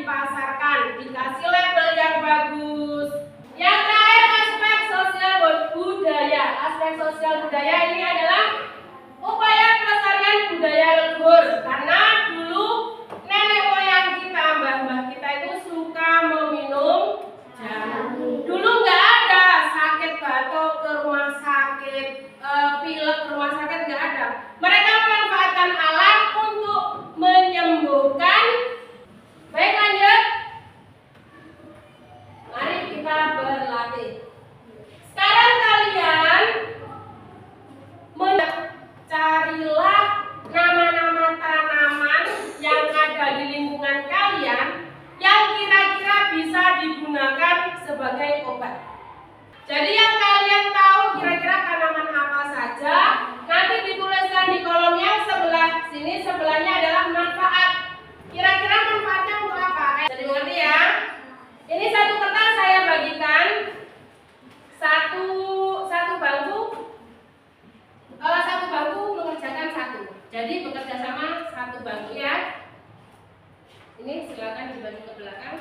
dipasarkan, dikasih label yang bagus. Yang terakhir, aspek sosial budaya. Aspek sosial budaya ini adalah upaya pelestarian budaya leluhur, karena dulu nenek moyang kita, mbah-mbah kita itu suka meminum jamu. Dulu nggak ada sakit batuk ke rumah sakit, pilek ke rumah sakit, nggak ada. Mereka memanfaatkan alat untuk menyembuhkan. Baik, lanjut. Mari kita berlatih. Sekarang kalian carilah nama-nama tanaman yang ada di lingkungan kalian yang kira-kira bisa digunakan sebagai obat. Jadi yang kalian tahu kira-kira tanaman apa saja, nanti dituliskan di kolom yang sebelah sini. Sebelahnya adalah manfaat. Kira-kira manfaatnya untuk apa? Jadi mengerti ya? Ini satu kertas saya bagikan satu bangku mengerjakan satu. Jadi bekerja sama satu bangku ya. Ini silakan dibagi ke belakang.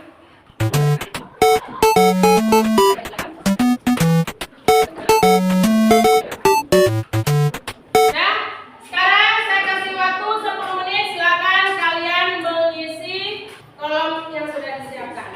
Nah, sekarang saya kasih waktu 10 menit. Silakan kalian mengisi kolom yang sudah disiapkan.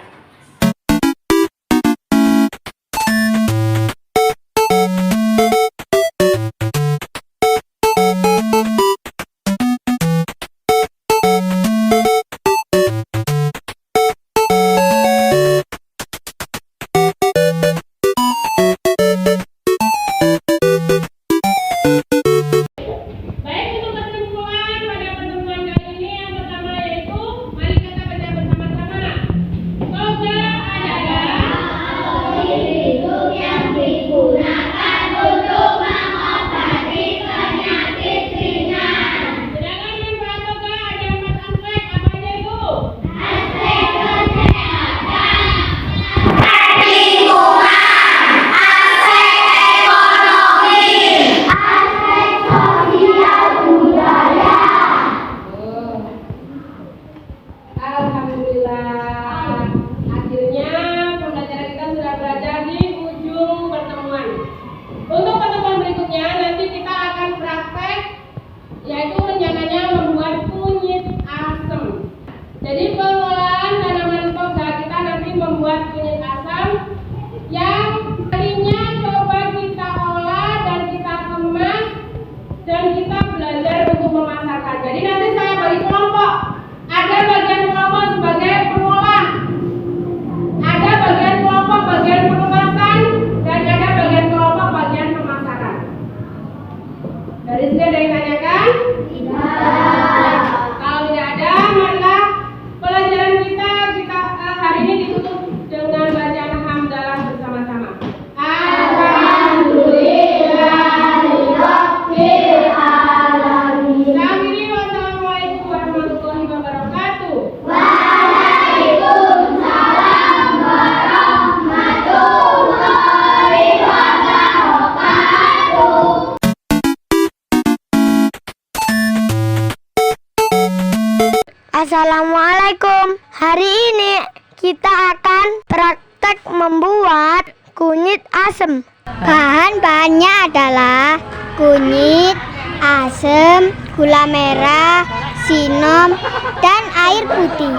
Assalamualaikum. Hari ini kita akan praktek membuat kunyit asem. Bahan-bahannya adalah kunyit, asem, gula merah, sinom, dan air putih.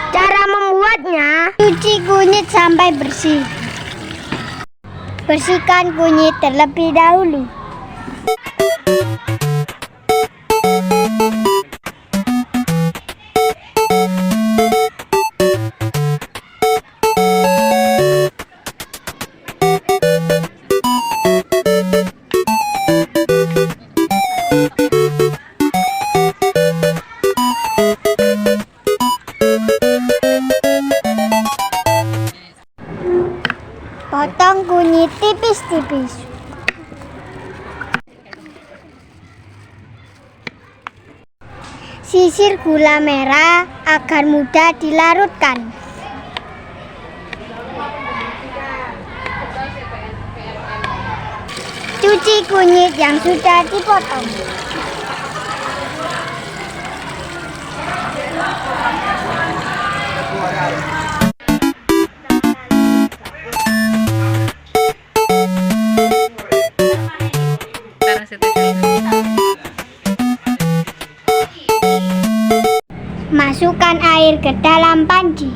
Cara membuatnya, cuci kunyit sampai bersih. Bersihkan kunyit terlebih dahulu. Potong kunyit tipis-tipis. Sisir gula merah agar mudah dilarutkan. Cuci kunyit yang sudah dipotong. Masukkan air ke dalam panci.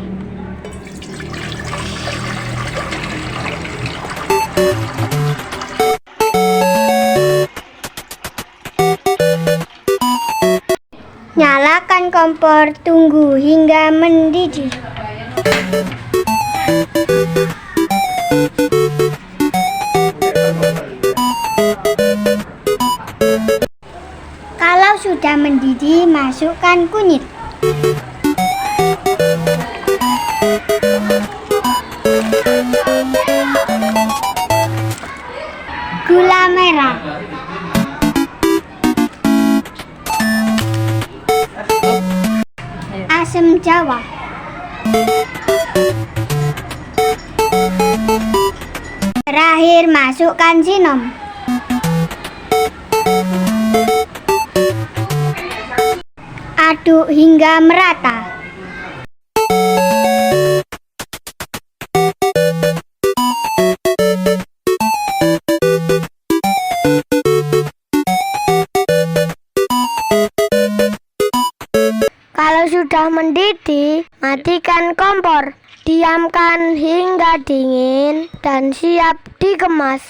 Nyalakan kompor, tunggu hingga mendidih. Kalau sudah mendidih, masukkan kunyit. Gula merah. Asam jawa. Terakhir masukkan sinom. Aduk hingga merata. Kalau sudah mendidih, matikan kompor. Diamkan hingga dingin dan siap dikemas.